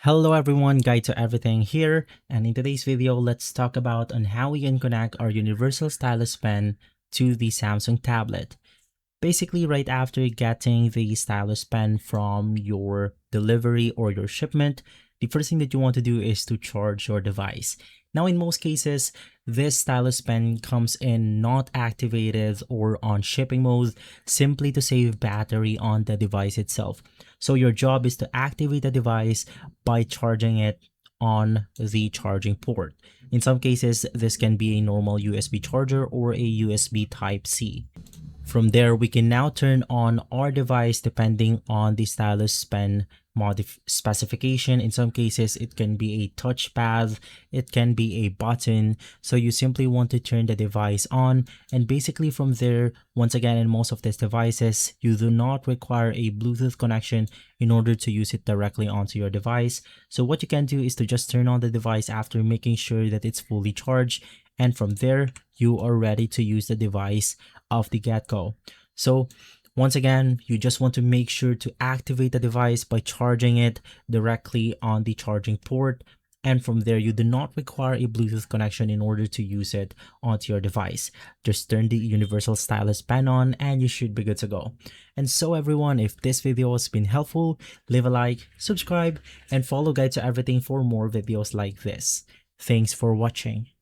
Hello everyone, Guide to Everything here, and in today's video, let's talk about on how we can connect our universal stylus pen to the Samsung tablet. Basically, right after getting the stylus pen from your delivery or your shipment, the first thing that you want to do is to charge your device. Now, in most cases, this stylus pen comes in not activated or on shipping mode simply to save battery on the device itself. So your job is to activate the device by charging it on the charging port. In some cases, this can be a normal USB charger or a USB Type-C. From there, we can now turn on our device depending on the stylus pen specification. In some cases, it can be a touchpad, it can be a button. So you simply want to turn the device on, and basically from there, once again, in most of these devices, you do not require a Bluetooth connection in order to use it directly onto your device. So what you can do is to just turn on the device after making sure that it's fully charged, and from there, you are ready to use the device off the get-go. So once again, you just want to make sure to activate the device by charging it directly on the charging port. And from there, you do not require a Bluetooth connection in order to use it onto your device. Just turn the universal stylus pen on and you should be good to go. And so everyone, if this video has been helpful, leave a like, subscribe, and follow Guide to Everything for more videos like this. Thanks for watching.